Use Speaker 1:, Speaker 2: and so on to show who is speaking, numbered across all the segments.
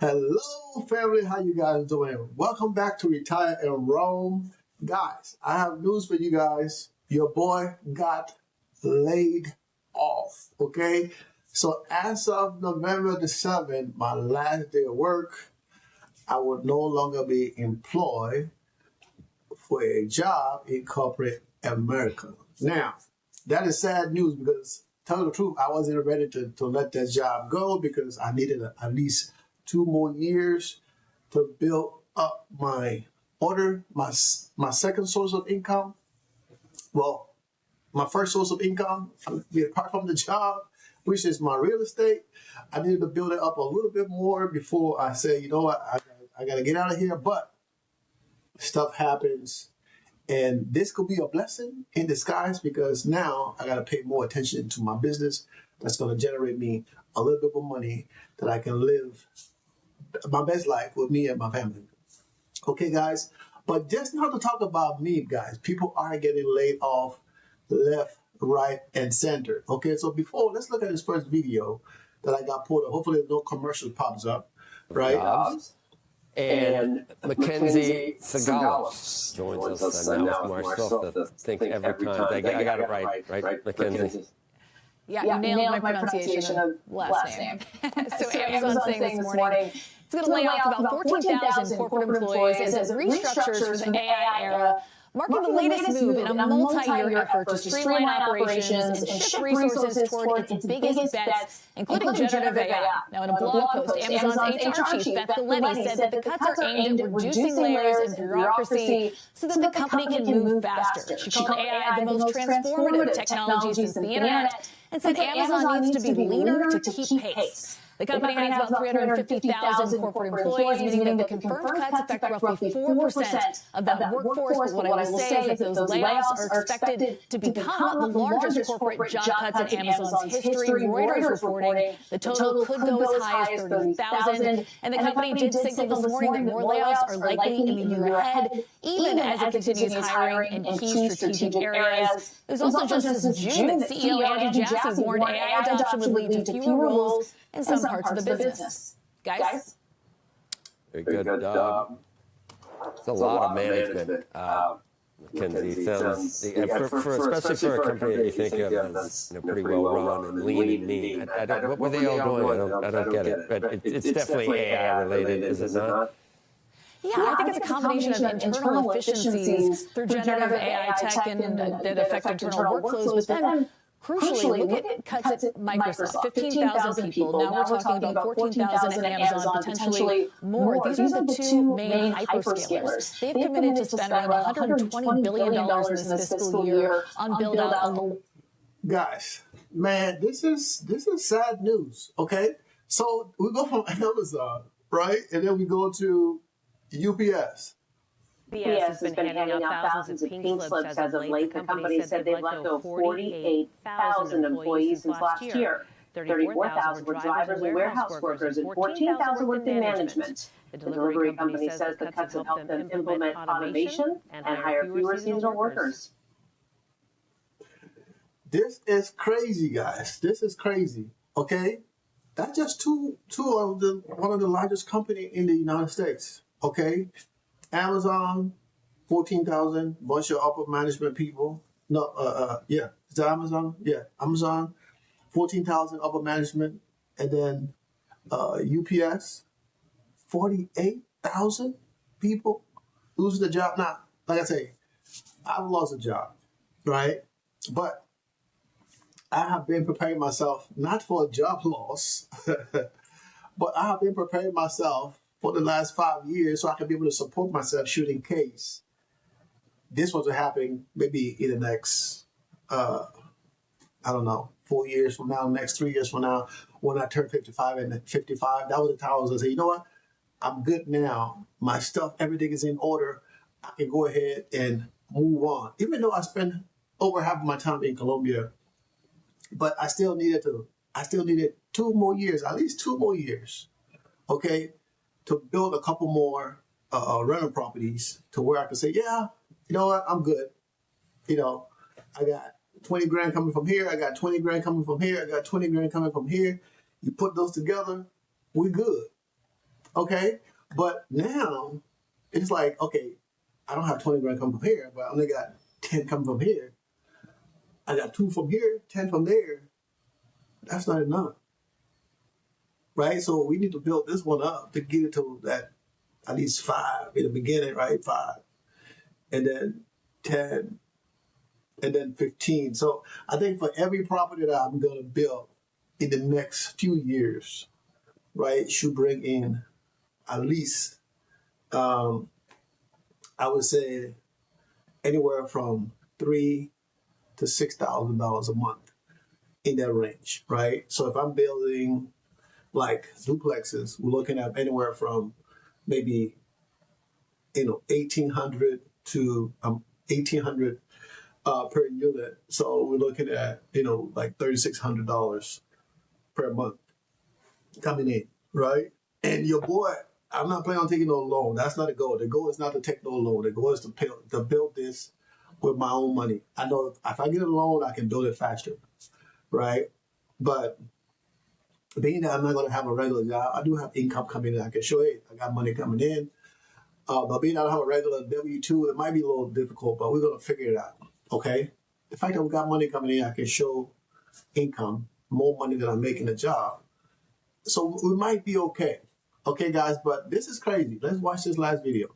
Speaker 1: Hello, family. How you guys doing? Welcome back to Retire in Rome. Guys, I have news for you guys. Your boy got laid off, okay? So as of November the 7th, my last day of work, I would no longer be employed for a job in corporate America. Now, that is sad news because, tell you the truth, I wasn't ready to let that job go because I needed at least 2 more years to build up my second source of income. Well, my first source of income, apart from the job, which is my real estate. I needed to build it up a little bit more before I say, you know what, I got to get out of here. But stuff happens. And this could be a blessing in disguise because now I got to pay more attention to my business that's going to generate me a little bit more money that I can live my best life with me and my family. Okay, guys? But just not to talk about me, guys. People are getting laid off left, right, and center. Okay, so let's look at this first video that I got pulled up. Hopefully no commercial pops up, right?
Speaker 2: Jobs. And Mackenzie Segalos joins us now with more. I still have to think every time. I got it right, Mackenzie?
Speaker 3: Yeah, you nailed my pronunciation of last name. So Amazon saying this morning it's going to lay off about 14,000 corporate employees as it restructures for the AI era, marking the latest move in a multi-year effort to streamline operations and shift resources toward its biggest bets, including generative AI. Now, in a blog post, Amazon's HR chief, Beth Galetti, said that the cuts are aimed at reducing layers and bureaucracy so that the company can move faster. She called AI the most transformative technology since the internet and said Amazon needs to be leaner to keep pace. The company has about 350,000 corporate employees, meaning that the confirmed cuts affect roughly 4% of that workforce. But what I will say is that those layoffs are expected to become the largest corporate job cuts in Amazon's history. Reuters reporting the total could go as high as 30,000. And the company did signal this morning that more layoffs are likely in the year ahead, even as it continues hiring in key strategic areas. It was also just this June that CEO Andy Jassy warned AI adoption would lead to fewer roles in some parts of the business. Guys?
Speaker 2: Very good. It's a lot of management. Mackenzie sounds, especially for a company that you think of as pretty well run and lean and mean. What were they all doing? I don't get it. But it's definitely AI related, is it not?
Speaker 3: Yeah, I think it's a combination of internal efficiencies through generative AI tech and that affect internal workflows, but then crucially, look at cuts at Microsoft, 15,000 people. Now we're talking about 14,000 at Amazon, potentially more. These are the two main hyperscalers. They've committed to spend around $120 billion in this fiscal year on build-out.
Speaker 1: Guys, man, this is sad news, okay? So we go from Amazon, right? And then we go to UPS.
Speaker 4: UPS has been handing out thousands of pink slips as of late. The company said they've let go 48,000 employees since last year. 34,000 were drivers and warehouse workers, and 14,000 worked in management. The delivery company says the cuts have helped them implement automation and hire fewer seasonal workers.
Speaker 1: This is crazy, guys. This is crazy, okay? That's just two of one of the largest companies in the United States, okay? Amazon, 14,000, bunch of upper management people. Yeah, is that Amazon? Yeah, Amazon, 14,000 upper management. And then UPS, 48,000 people losing the job. Now, like I say, I've lost a job, right? But I have been preparing myself, not for a job loss, but I have been preparing myself for the last 5 years so I can be able to support myself should in case this was to happen maybe in the next, 4 years from now, next 3 years from now, when I turn 55 and 55, that was the time I was going to say, you know what? I'm good now. My stuff, everything is in order. I can go ahead and move on. Even though I spent over half of my time in Colombia, but I still needed 2 more years, at least 2 more years, okay, to build a couple more rental properties to where I could say, yeah, you know what, I'm good. You know, I got 20 grand coming from here. I got 20 grand coming from here. I got 20 grand coming from here. You put those together, we're good. Okay, but now it's like, okay, I don't have 20 grand come from here, but I only got 10 coming from here. I got 2 from here, 10 from there. That's not enough, right? So we need to build this one up to get it to that at least 5 in the beginning, right? 5, and then 10, and then 15. So I think for every property that I'm going to build in the next few years, right, should bring in at least, um, I would say, anywhere from $3,000 to $6,000 a month in that range, right? So if I'm building like duplexes, we're looking at anywhere from maybe 1,800 to 1,800 per unit. So we're looking at like $3,600 per month coming in, right? And your boy, I'm not planning on taking no loan. That's not the goal. The goal is not to take no loan. The goal is to build this with my own money. I know if I get a loan, I can build it faster, right? But being that I'm not going to have a regular job, I do have income coming in. I can show it. I got money coming in. But being that I don't have a regular W-2, it might be a little difficult, but we're going to figure it out, okay? The fact that we got money coming in, I can show income, more money than I make in a job. So we might be okay. Okay, guys, but this is crazy. Let's watch this last video.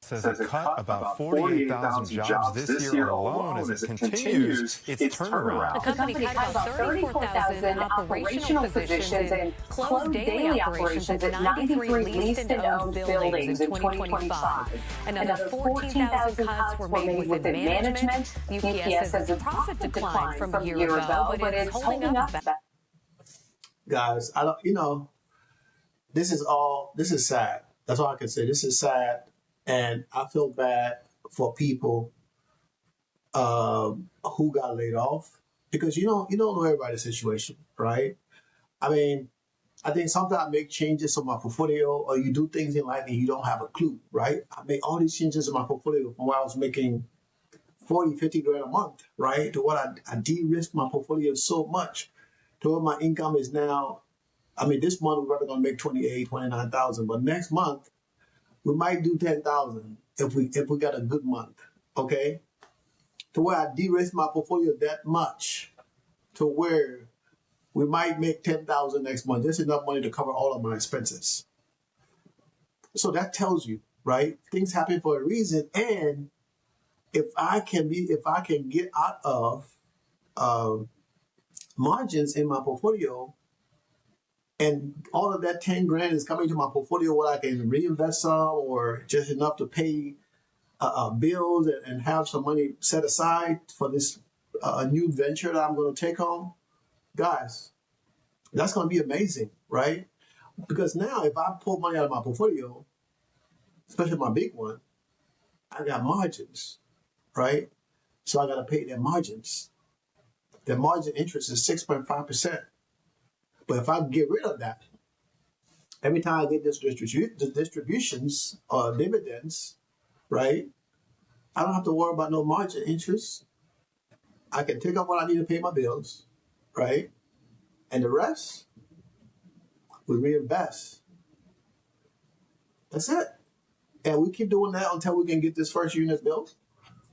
Speaker 5: Says it cut about 48,000 jobs this year alone as it continues its turnaround.
Speaker 3: The company cut about 34,000 operational positions and closed daily operations at 93 leased and owned buildings in 2025. Another 14,000 cuts were made within management. UPS says the profit declined from a year ago, but it's holding up.
Speaker 1: Guys, I don't, this is sad. That's all I can say. This is sad. And I feel bad for people who got laid off because you don't know everybody's situation, right? I mean, I think sometimes I make changes to my portfolio or you do things in life and you don't have a clue, right? I make all these changes in my portfolio from where I was making 40, 50 grand a month, right? To what I de-risk my portfolio so much to what my income is now. I mean, this month we're probably going to make 28, 29,000, but next month, we might do 10,000 if we got a good month, okay? To where I de-risk my portfolio that much, to where we might make 10,000 next month. There's enough money to cover all of my expenses. So that tells you, right? Things happen for a reason, and if I can get out of margins in my portfolio, and all of that 10 grand is coming to my portfolio where I can reinvest some or just enough to pay bills and have some money set aside for this new venture that I'm going to take on. Guys, that's going to be amazing, right? Because now if I pull money out of my portfolio, especially my big one, I got margins, right? So I got to pay their margins. Their margin interest is 6.5%. But if I get rid of that, every time I get this distributions or dividends, right, I don't have to worry about no margin interest. I can take up what I need to pay my bills, right? And the rest, we reinvest. That's it. And we keep doing that until we can get this first unit built.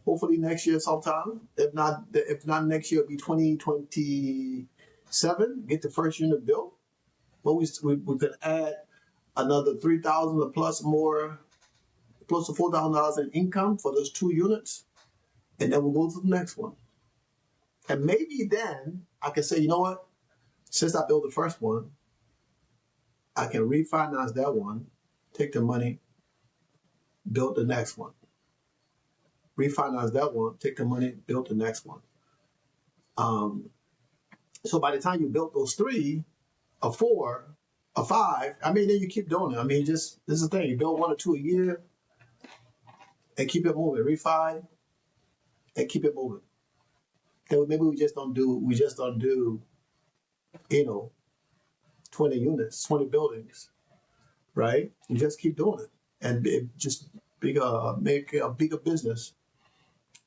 Speaker 1: Hopefully next year sometime. If not next year, it'll be 2027. Get the first unit built. But we could add another 3,000 or plus more, close to $4,000 in income for those 2 units, and then we'll go to the next one. And maybe then I can say, you know what? Since I built the first one, I can refinance that one, take the money, build the next one. Refinance that one, take the money, build the next one. So by the time you built those 3 or 4 or 5, I mean, then you keep doing it. I mean, this is the thing. You build 1 or 2 a year and keep it moving. Refi and keep it moving. And maybe we just don't do 20 units, 20 buildings, right? You just keep doing it and make a bigger business.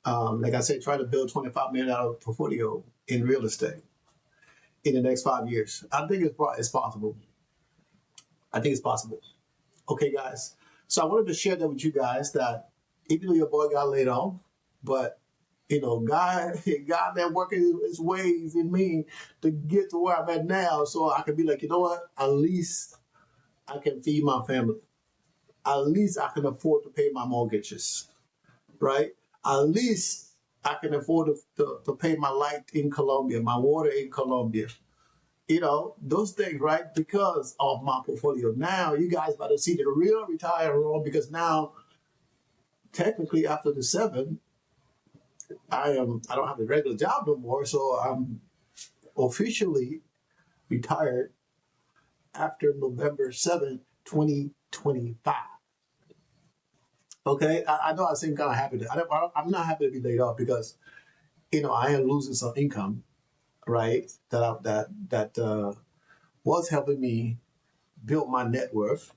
Speaker 1: Like I said, try to build $25 million portfolio in real estate in the next 5 years. I think it's possible. I think it's possible. Okay, guys. So I wanted to share that with you guys that even though your boy got laid off, but God, God been working his ways in me to get to where I'm at now, so I can be like, you know what? At least I can feed my family. At least I can afford to pay my mortgages, right? At least I can afford to pay my light in Colombia, my water in Colombia. Those things, right? Because of my portfolio. Now you guys about to see the real retire role because now, technically, after the 7, I don't have a regular job no more, so I'm officially retired after November 7th, 2025. Okay, I know I seem kind of happy. I'm not happy to be laid off because I am losing some income, right? That was helping me build my net worth.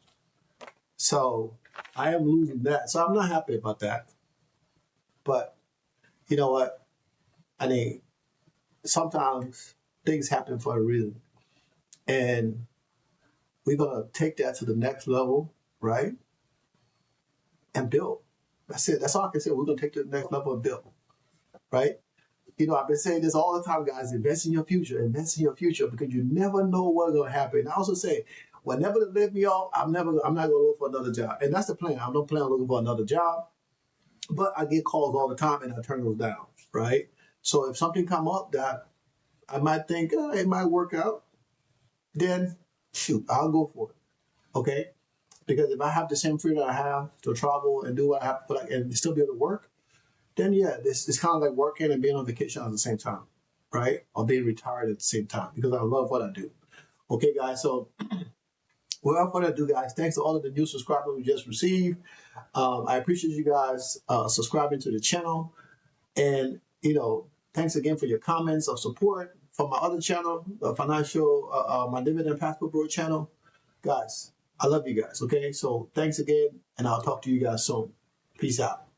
Speaker 1: So I am losing that. So I'm not happy about that. But you know what? I mean, sometimes things happen for a reason, and we're gonna take that to the next level, right? And build. That's it. That's all I can say. We're gonna take it to the next level and build, right? I've been saying this all the time, guys. Invest in your future. Invest in your future because you never know what's gonna happen. And I also say, whenever they let me off, I'm not gonna look for another job. And that's the plan. I don't plan on looking for another job. But I get calls all the time and I turn those down, right? So if something come up that I might think it might work out, then shoot, I'll go for it. Okay? Because if I have the same freedom I have to travel and do what I have to and still be able to work, then yeah, it's kind of like working and being on vacation at the same time, right? Or being retired at the same time because I love what I do. Okay, guys. So without further ado, guys, thanks to all of the new subscribers we just received. I appreciate you guys subscribing to the channel. And, thanks again for your comments of support from my other channel, my Dividend Passport Bro channel. Guys, I love you guys, okay? So thanks again, and I'll talk to you guys soon. Peace out.